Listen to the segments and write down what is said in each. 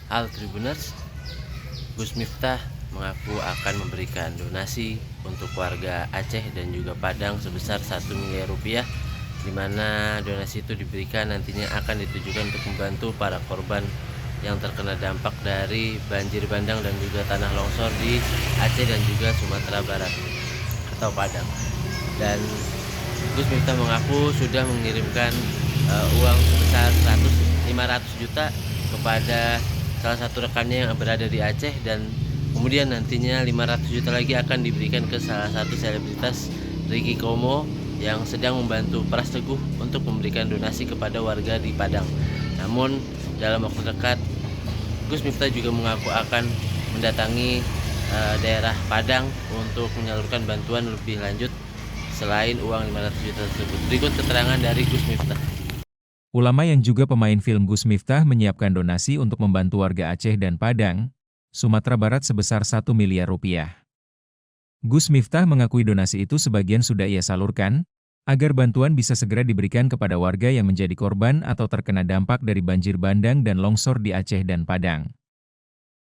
Al Tribuners, Gus Miftah mengaku akan memberikan donasi untuk warga Aceh dan juga Padang sebesar 1 miliar rupiah, di mana donasi itu diberikan nantinya akan ditujukan untuk membantu para korban yang terkena dampak dari banjir bandang dan juga tanah longsor di Aceh dan juga Sumatera Barat atau Padang. Dan Gus Miftah mengaku sudah mengirimkan uang sebesar 500 juta kepada salah satu rekannya yang berada di Aceh, dan kemudian nantinya 500 juta lagi akan diberikan ke salah satu selebritas, Ricky Komo, yang sedang membantu Pras Teguh untuk memberikan donasi kepada warga di Padang. Namun dalam waktu dekat Gus Miftah juga mengaku akan mendatangi daerah Padang untuk menyalurkan bantuan lebih lanjut selain uang 500 juta tersebut. Berikut keterangan dari Gus Miftah. Ulama yang juga pemain film Gus Miftah menyiapkan donasi untuk membantu warga Aceh dan Padang, Sumatera Barat sebesar 1 miliar rupiah. Gus Miftah mengakui donasi itu sebagian sudah ia salurkan, agar bantuan bisa segera diberikan kepada warga yang menjadi korban atau terkena dampak dari banjir bandang dan longsor di Aceh dan Padang.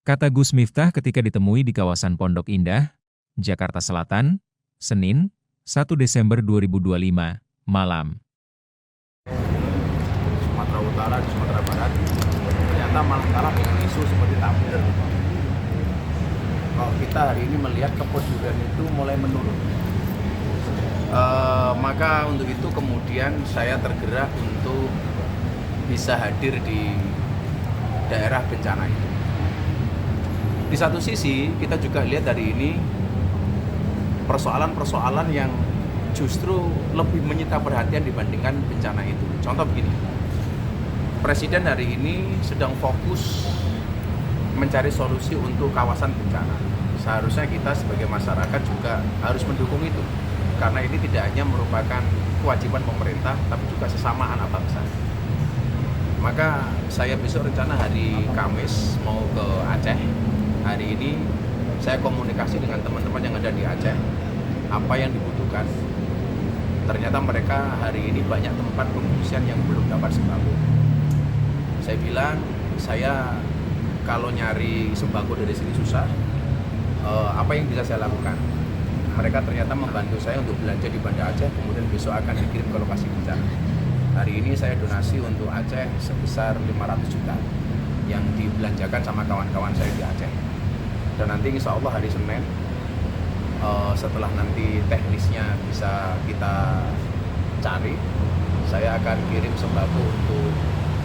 Kata Gus Miftah ketika ditemui di kawasan Pondok Indah, Jakarta Selatan, Senin, 1 Desember 2025, malam. Sumatera Utara, di Sumatera Barat, ternyata malah kalah dengan isu seperti Tamrin. Kalau kita hari ini melihat kepedulian itu mulai menurun, maka untuk itu kemudian saya tergerak untuk bisa hadir di daerah bencana itu. Di satu sisi kita juga lihat dari ini persoalan-persoalan yang justru lebih menyita perhatian dibandingkan bencana itu. Contoh begini, Presiden hari ini sedang fokus mencari solusi untuk kawasan bencana. Seharusnya kita sebagai masyarakat juga harus mendukung itu, karena ini tidak hanya merupakan kewajiban pemerintah, tapi juga sesama anak bangsa. Maka saya besok rencana hari Kamis mau ke Aceh. Hari ini saya komunikasi dengan teman-teman yang ada di Aceh, apa yang dibutuhkan. Ternyata mereka hari ini banyak tempat pengungsian yang belum dapat sembako. Saya bilang, saya kalau nyari sembako dari sini susah, apa yang bisa saya lakukan? Mereka ternyata membantu saya untuk belanja di Banda Aceh, kemudian besok akan dikirim ke lokasi bencana. Hari ini saya donasi untuk Aceh sebesar 500 juta yang dibelanjakan sama kawan-kawan saya di Aceh. Dan nanti insya Allah hari Senin, setelah nanti teknisnya bisa kita cari, saya akan kirim sembako untuk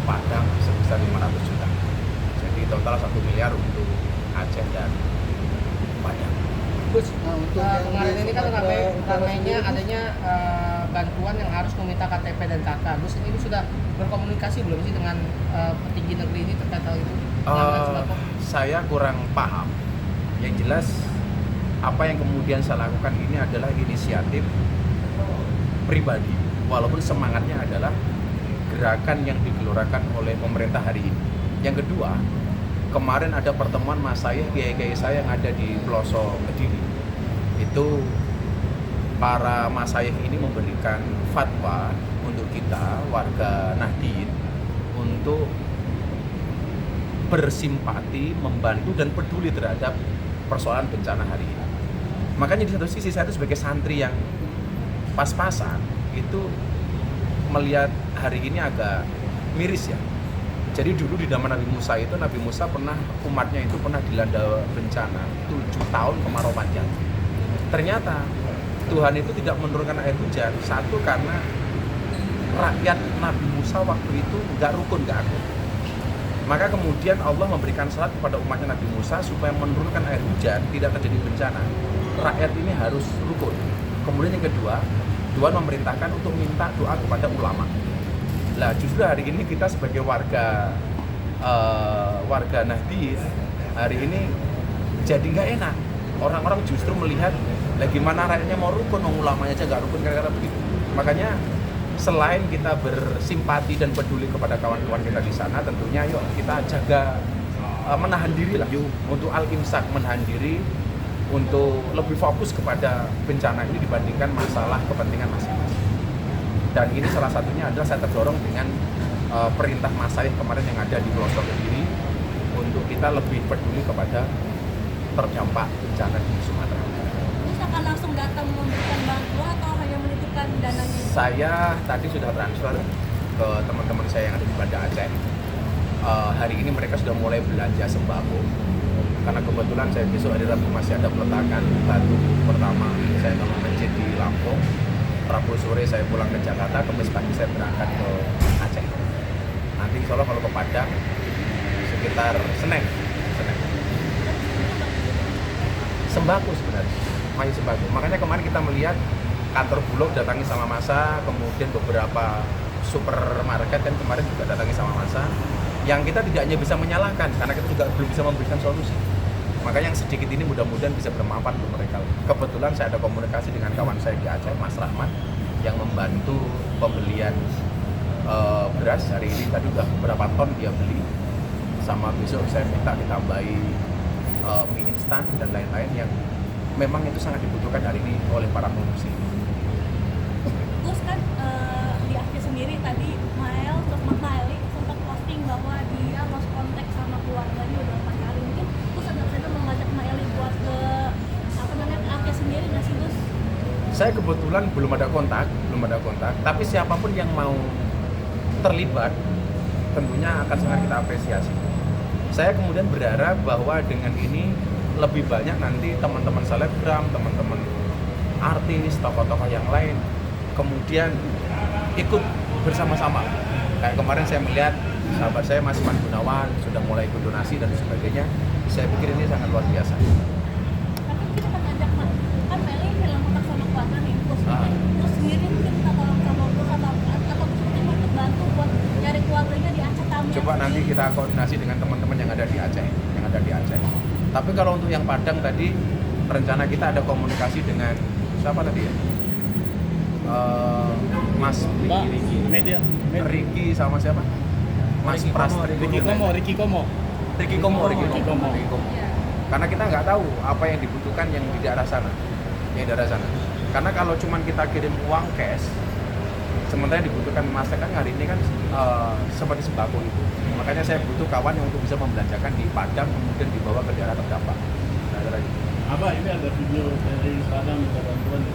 Padang sebesar 500 juta. Jadi total 1 miliar untuk Aceh dan Padang. Gus, kemarin ini kan ramainya adanya bantuan yang harus meminta KTP dan KK. Gus, ini sudah berkomunikasi belum sih dengan petinggi negeri ini terkait hal itu? Saya kurang paham. Yang jelas apa yang kemudian saya lakukan ini adalah inisiatif pribadi, walaupun semangatnya adalah gerakan yang digelorakan oleh pemerintah hari ini. Yang kedua, kemarin ada pertemuan masayikh kiai-kiai saya yang ada di pelosok Kediri. Itu para masayikh ini memberikan fatwa untuk kita warga Nahdien untuk bersimpati, membantu dan peduli terhadap persoalan bencana hari ini. Makanya di satu sisi saya itu sebagai santri yang pas-pasan itu melihat hari ini agak miris ya. Jadi dulu di zaman Nabi Musa itu, Nabi Musa pernah, umatnya itu pernah dilanda bencana 7 tahun kemarau panjang. Ternyata Tuhan itu tidak menurunkan air hujan, satu karena rakyat Nabi Musa waktu itu nggak rukun, nggak akur. Maka kemudian Allah memberikan syarat kepada umatnya Nabi Musa supaya menurunkan air hujan, tidak terjadi bencana. Rakyat ini harus rukun. Kemudian yang kedua, Tuhan memerintahkan untuk minta doa kepada ulama. Lah justru hari ini kita sebagai warga Nahdien hari ini jadi nggak enak. Orang-orang justru melihat gimana rakyatnya mau rukun, ulamanya aja nggak rukun gara-gara begitu. Makanya selain kita bersimpati dan peduli kepada kawan-kawan kita di sana, tentunya yuk kita jaga menahan diri lah untuk al-imsak, menahan diri untuk lebih fokus kepada bencana ini dibandingkan masalah kepentingan masing-masing. Dan ini salah satunya adalah saya terdorong dengan perintah masayikh kemarin yang ada di pelosok Kediri untuk kita lebih peduli kepada terdampak bencana di Sumatera. Terus akan langsung datang memberikan bantuan atau hanya menitipkan dananya? Saya tadi sudah transfer ke teman-teman saya yang ada di Banda Aceh. Hari ini mereka sudah mulai belanja sembako. Karena kebetulan saya besok hari Rabu masih ada peletakan batu pertama. Saya akan masjid di Lampung. Rabu sore saya pulang ke Jakarta, Kamis pagi saya berangkat ke Aceh. Nanti insya Allah kalau ke Padang sekitar Senin. Sembako sebenarnya, masih sembako. Makanya kemarin kita melihat kantor Bulog datangi sama massa, kemudian beberapa supermarket kan kemarin juga datangi sama massa. Yang kita tidak hanya bisa menyalahkan, karena kita juga belum bisa memberikan solusi. Makanya yang sedikit ini mudah-mudahan bisa bermanfaat untuk mereka. Kebetulan saya ada komunikasi dengan kawan saya di Aceh, Mas Rahmat, yang membantu pembelian beras hari ini. Tadi udah beberapa ton dia beli. Sama besok saya minta ditambahi mie instan dan lain-lain yang memang itu sangat dibutuhkan hari ini oleh para pengungsi. Gus kan di Aceh sendiri tadi Maeli sempat posting bahwa dia lost contact sama keluarganya udah 4 kali. Mungkin Gus ada mengajak Maeli buat ke Aceh sendiri nggak sih Gus? Saya kebetulan belum ada kontak, tapi siapapun yang mau terlibat tentunya akan sangat kita apresiasi. Saya kemudian berharap bahwa dengan ini lebih banyak nanti teman-teman selebgram, teman-teman artis, tokoh-tokoh yang lain kemudian ikut bersama-sama. Kayak kemarin saya melihat sahabat saya Mas Iman Gunawan sudah mulai ikut donasi dan sebagainya. Saya pikir ini sangat luar biasa. Tapi kita kan ajak kan Maeli hilang kontak sama keluarga nih Gus. Gus sendiri mungkin minta tolong sama Gus atau Gus mungkin mau ikut bantu buat nyari keluarganya di Aceh Tamiang. Coba nanti kita koordinasi dengan teman-teman yang ada di Aceh, Tapi kalau untuk yang Padang tadi rencana kita ada komunikasi dengan siapa tadi ya? Mas Riki sama siapa? Mas Pras Ricky Komo. Karena kita nggak tahu apa yang dibutuhkan yang di daerah sana. Karena kalau cuma kita kirim uang cash, sementara yang dibutuhkan masyarakat hari ini kan seperti sembako itu. Makanya saya butuh kawan yang untuk bisa membelanjakan di Padang kemudian dibawa ke daerah terdampak. Abah, ini ada video dari Padang minta bantuan di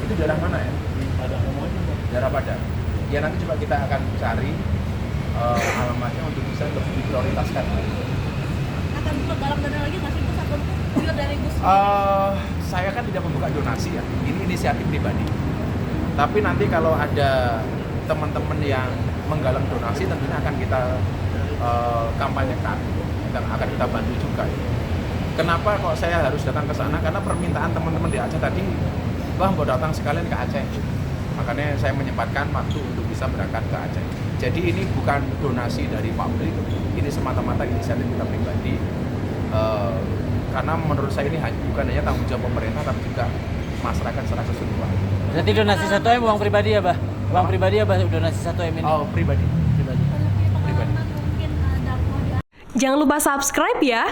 Itu daerah mana ya? Padang semuanya. Daerah Padang. Ya nanti coba kita akan cari alamatnya untuk bisa lebih diprioritaskan. Akan buka galang dana lagi nggak sih Gus atau juga dari Gus? Saya kan tidak membuka donasi ya. Ini inisiatif pribadi. Tapi nanti kalau ada teman-teman yang menggalang donasi tentunya akan kita kampanyekan dan akan kita bantu juga. Kenapa kok saya harus datang ke sana? Karena permintaan teman-teman di Aceh tadi, wah mau datang sekalian ke Aceh. Makanya saya menyempatkan waktu untuk bisa berangkat ke Aceh. Jadi ini bukan donasi dari pabrik, ini semata-mata inisiatif kita pribadi. Karena menurut saya ini bukan hanya tanggung jawab pemerintah, tapi juga masyarakat secara keseluruhan. Berarti donasi 1M uang pribadi ya, Bah? Uang pribadi ya, Bah, donasi 1M ini? Oh, pribadi. Mungkin dakwah di Jangan lupa subscribe ya.